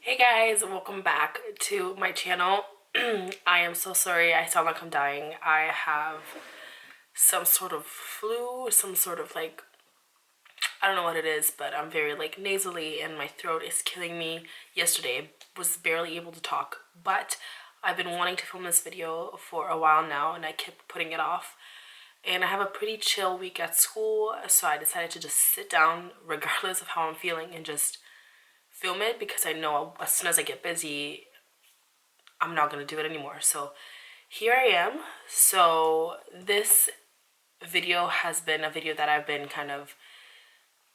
Hey guys, welcome back to my channel. I am so sorry I sound like I'm dying. I have some sort of flu, some sort of I don't know what it is, but I'm very nasally and my throat is killing me. Yesterday I was barely able to talk, but I've been wanting to film this video for a while now and I kept putting it off. And I have a pretty chill week at school, so I decided to just sit down regardless of how I'm feeling and just film it, because I know as soon as I get busy, I'm not going to do it anymore. So here I am. So this video has been a video that I've been kind of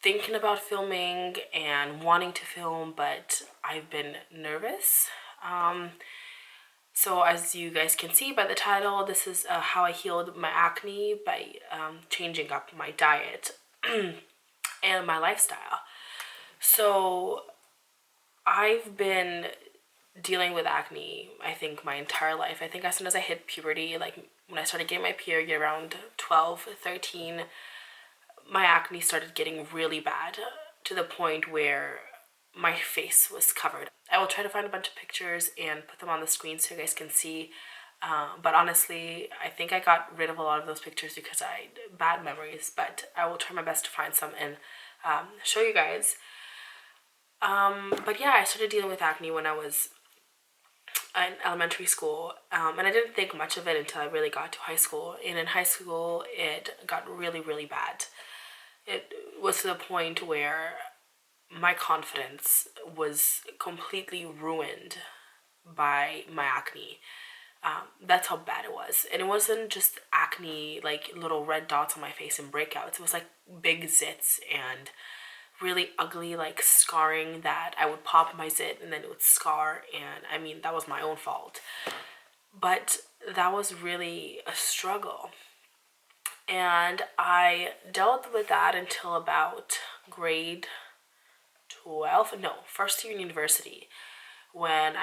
thinking about filming and wanting to film, but I've been nervous. So as you guys can see by the title, this is how I healed my acne by changing up my diet and my lifestyle. So I've been dealing with acne, I think, my entire life. I think as soon as I hit puberty, like when I started getting my period around 12, 13, my acne started getting really bad to the point where my face was covered. I will try to find a bunch of pictures and put them on the screen so you guys can see. But honestly, I think I got rid of a lot of those pictures because I had bad memories, but I will try my best to find some and show you guys. But yeah, I started dealing with acne when I was in elementary school, and I didn't think much of it until I really got to high school. And in high school, it got really, really bad. It was to the point where my confidence was completely ruined by my acne. That's how bad it was. And it wasn't just acne, like little red dots on my face and breakouts. It was like big zits and really ugly scarring that I would pop my zit and then it would scar, and I mean that was my own fault. But that was really a struggle. And I dealt with that until about grade 12, no, first year in university, when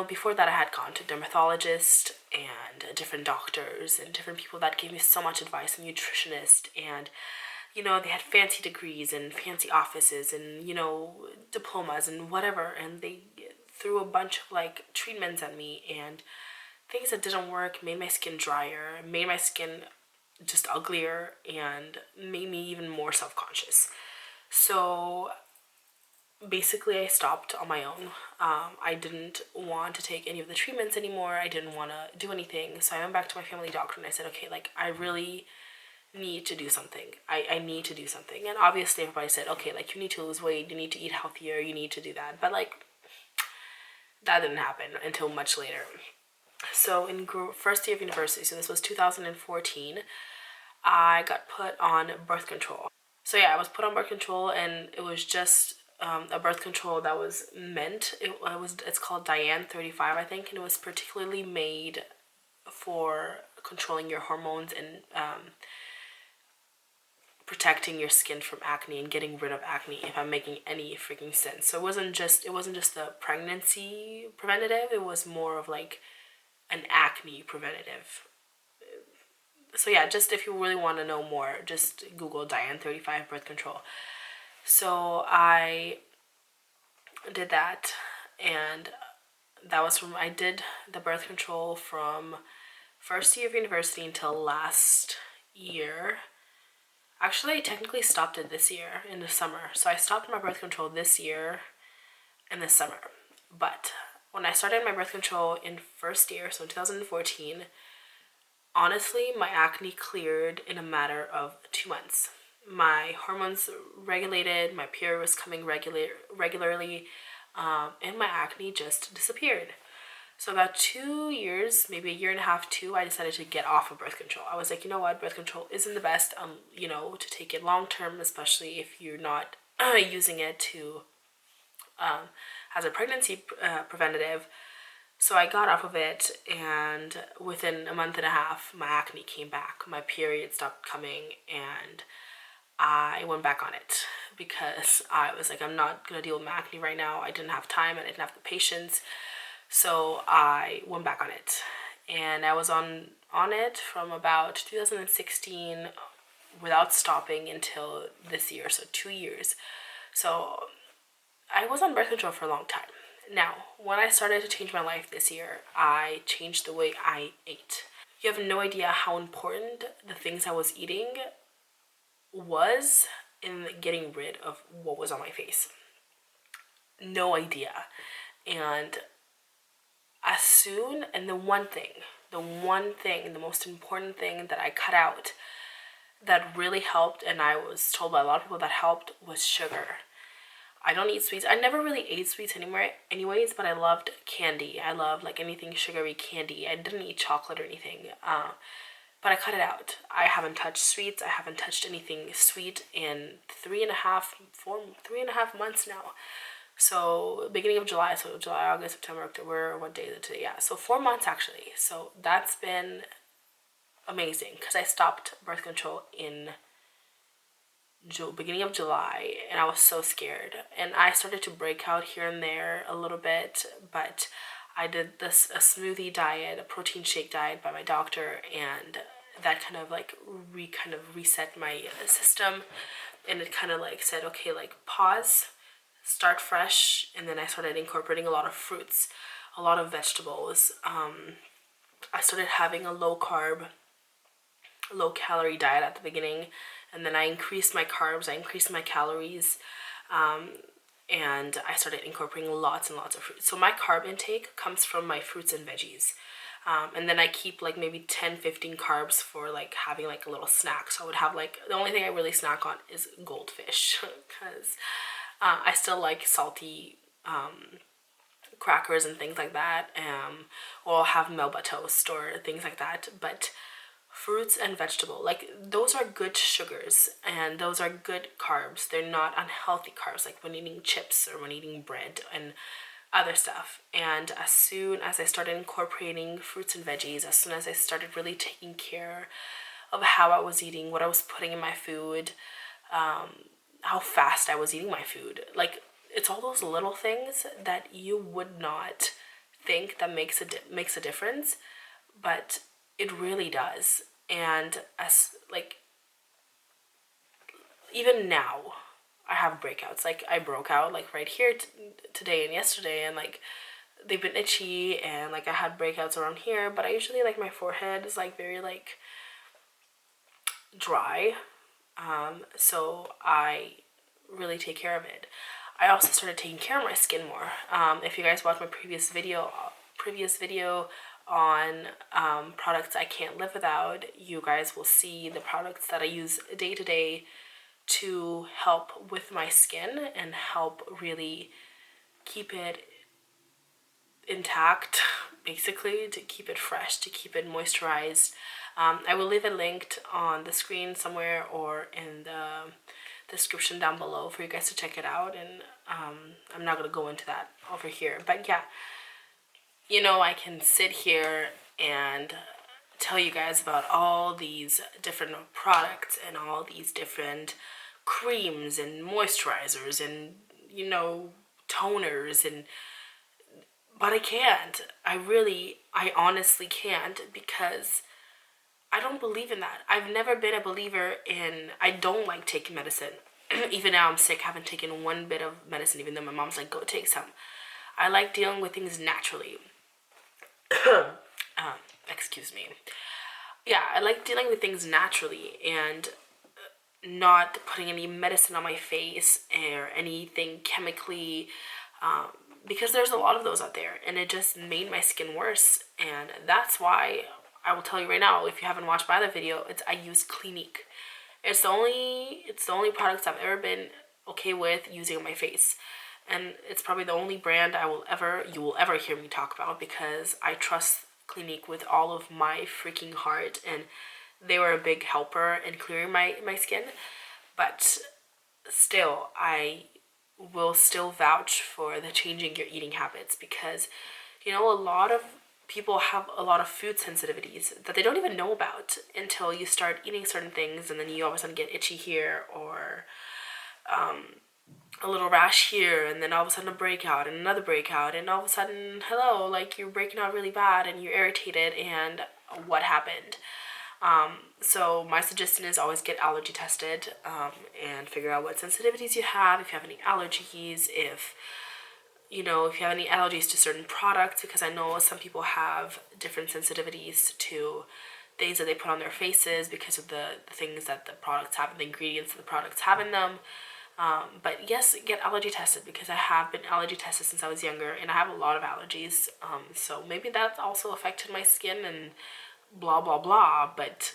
before that I had gone to dermatologist and different doctors and different people that gave me so much advice, and nutritionist, and they had fancy degrees and fancy offices and diplomas and whatever, and they threw a bunch of treatments at me and things that didn't work, made my skin drier, made my skin just uglier, and made me even more self-conscious. So basically I stopped on my own. I didn't want to take any of the treatments anymore. I didn't want to do anything. So I went back to my family doctor and I said, okay, I really need to do something. I need to do something. And obviously everybody said, okay, you need to lose weight, you need to eat healthier, you need to do that. But that didn't happen until much later. So in first year of university, so this was 2014, I got put on birth control. So yeah, I was put on birth control, and it was just a birth control that was meant, it's called Diane 35, I think, and it was particularly made for controlling your hormones and protecting your skin from acne and getting rid of acne, if I'm making any freaking sense. So it wasn't just the pregnancy preventative, it was more of an acne preventative. So yeah, just if you really want to know more, just Google Diane 35 birth control. So I did that, and that was I did the birth control from first year of university until last year. Actually, I technically stopped it this year in the summer. So I stopped my birth control this year in the summer. But when I started my birth control in first year, so in 2014, honestly, my acne cleared in a matter of 2 months. My hormones regulated, my period was coming regularly, and my acne just disappeared. So about 2 years, maybe a year and a half, I decided to get off of birth control. I was like, you know what, birth control isn't the best, to take it long term, especially if you're not using it to as a pregnancy preventative. So I got off of it, and within a month and a half, my acne came back. My period stopped coming, and I went back on it because I was like, I'm not gonna deal with my acne right now. I didn't have time, I didn't have the patience. So I went back on it, and I was on it from about 2016 without stopping until this year, so 2 years. So I was on birth control for a long time, Now, when I started to change my life this year, I changed the way I ate. You have no idea how important the things I was eating was in getting rid of what was on my face. No idea. And the most important thing that I cut out that really helped, and I was told by a lot of people that helped, was sugar. I don't eat sweets. I never really ate sweets anymore anyways, but I loved candy. I love like anything sugary candy. I didn't eat chocolate or anything. But I cut it out. I haven't touched sweets. I haven't touched anything sweet in 3.5 months now. So beginning of July, so July, August, September, October, what day is it today? Yeah, so 4 months actually. So that's been amazing because I stopped birth control in beginning of July, and I was so scared. And I started to break out here and there a little bit, but I did a smoothie diet, a protein shake diet by my doctor, and that kind of like reset my system, and it kind of like said, okay, like pause, start fresh. And then I started incorporating a lot of fruits, a lot of vegetables. I started having a low carb, low calorie diet at the beginning, and then I increased my carbs, I increased my calories, and I started incorporating lots and lots of fruits. So my carb intake comes from my fruits and veggies. And then I keep like maybe 10-15 carbs for like having like a little snack. So I would have like, the only thing I really snack on is goldfish because I still like salty crackers and things like that, or I'll have Melba toast or things like that. But fruits and vegetable, like those are good sugars and those are good carbs. They're not unhealthy carbs like when eating chips or when eating bread and other stuff. And as soon as I started incorporating fruits and veggies, as soon as I started really taking care of how I was eating, what I was putting in my food, how fast I was eating my food, like it's all those little things that you would not think that makes a difference, but it really does. And as like, even now I have breakouts. Like I broke out like right here today and yesterday, and like they've been itchy, and like I had breakouts around here, but I usually like my forehead is like very like dry, so I really take care of it. I also started taking care of my skin more. If you guys watched my previous video on products I can't live without, you guys will see the products that I use day to day to help with my skin and help really keep it intact, basically, to keep it fresh, to keep it moisturized. I will leave it linked on the screen somewhere or in the description down below for you guys to check it out. And I'm not going to go into that over here. But yeah, you know, I can sit here and tell you guys about all these different products and all these different creams and moisturizers and, you know, toners, and but I can't. I honestly can't, because I don't believe in that. I've never been a believer in, I don't like taking medicine. Even now I'm sick, I haven't taken one bit of medicine, even though my mom's like, go take some. I like dealing with things naturally. Excuse me. Yeah, I like dealing with things naturally and not putting any medicine on my face or anything chemically, because there's a lot of those out there, and it just made my skin worse. And that's why I will tell you right now, if you haven't watched my other video, I use Clinique. It's the only products I've ever been okay with using on my face, and it's probably the only brand you will ever hear me talk about, because I trust Clinique with all of my freaking heart, and they were a big helper in clearing my skin. But still, I will still vouch for the changing your eating habits, because, you know, a lot of people have a lot of food sensitivities that they don't even know about until you start eating certain things, and then you all of a sudden get itchy here, or a little rash here, and then all of a sudden a breakout and another breakout, and all of a sudden, hello, like you're breaking out really bad and you're irritated, and what happened? So my suggestion is always get allergy tested, and figure out what sensitivities you have, if you have any allergies, if you know, if you have any allergies to certain products, because I know some people have different sensitivities to things that they put on their faces because of the things that the products have and the ingredients that the products have in them. But yes, get allergy tested, because I have been allergy tested since I was younger and I have a lot of allergies. So maybe that's also affected my skin and blah, blah, blah. But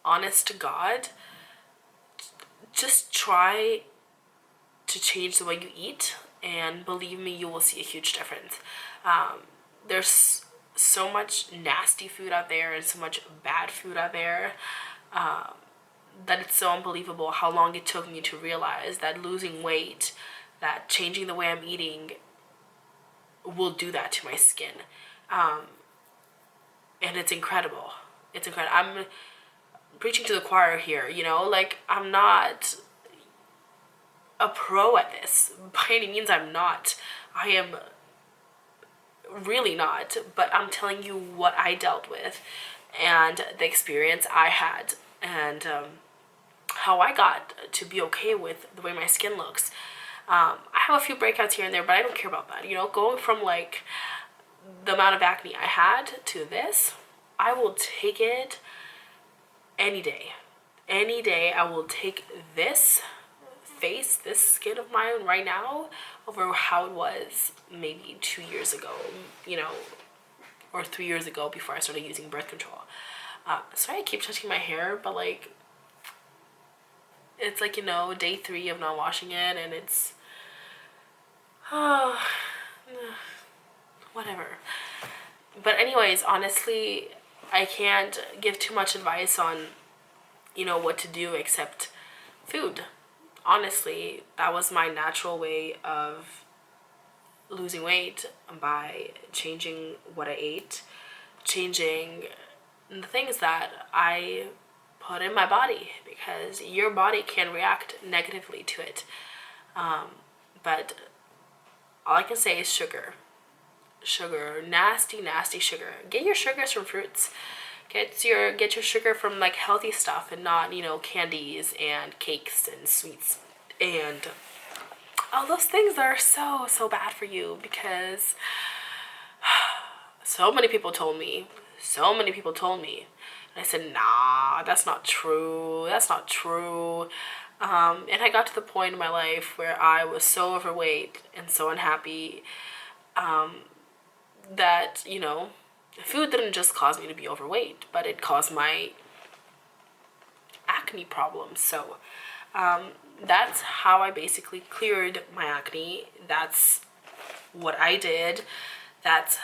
honest to God, just try to change the way you eat, and believe me, you will see a huge difference. There's so much nasty food out there and so much bad food out there, that it's so unbelievable how long it took me to realize that losing weight, that changing the way I'm eating will do that to my skin. And it's incredible. It's incredible. I'm preaching to the choir here, you know, like, I'm not a pro at this. By any means, I'm not. I am really not. But I'm telling you what I dealt with and the experience I had, and how I got to be okay with the way my skin looks. I have a few breakouts here and there, but I don't care about that. You know, going from like the amount of acne I had to this, I will take it any day. Any day I will take this face, this skin of mine right now, over how it was maybe 2 years ago, you know, or 3 years ago before I started using birth control. Sorry I keep touching my hair, but like, it's like, you know, day 3 of not washing it, and it's, oh, whatever. But anyways, honestly, I can't give too much advice on, you know, what to do except food. Honestly, that was my natural way of losing weight, by changing what I ate, changing the things that I put in my body, because your body can react negatively to it. But all I can say is sugar. Sugar, nasty, nasty sugar. Get your sugars from fruits. Get your sugar from like healthy stuff, and not, you know, candies and cakes and sweets and all those things that are so bad for you. Because so many people told me, and I said, nah, that's not true, and I got to the point in my life where I was so overweight and so unhappy, that, you know, food didn't just cause me to be overweight, but it caused my acne problems. So that's how I basically cleared my acne. That's what I did. That's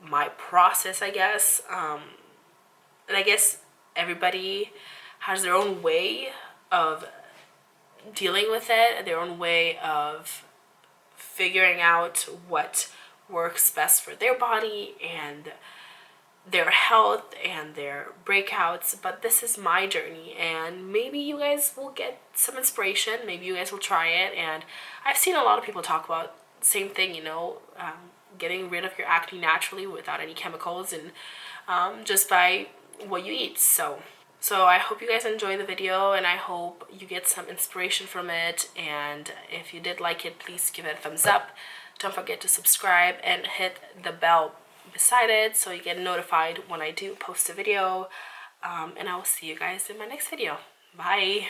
my process, I guess. And I guess everybody has their own way of dealing with it, their own way of figuring out what works best for their body and their health and their breakouts. But this is my journey, and maybe you guys will get some inspiration, maybe you guys will try it. And I've seen a lot of people talk about the same thing, you know, getting rid of your acne naturally without any chemicals, and just by what you eat. So I hope you guys enjoy the video, and I hope you get some inspiration from it. And if you did like it, please give it a thumbs up. Don't forget to subscribe and hit the bell beside it so you get notified when I do post a video. And I will see you guys in my next video. Bye.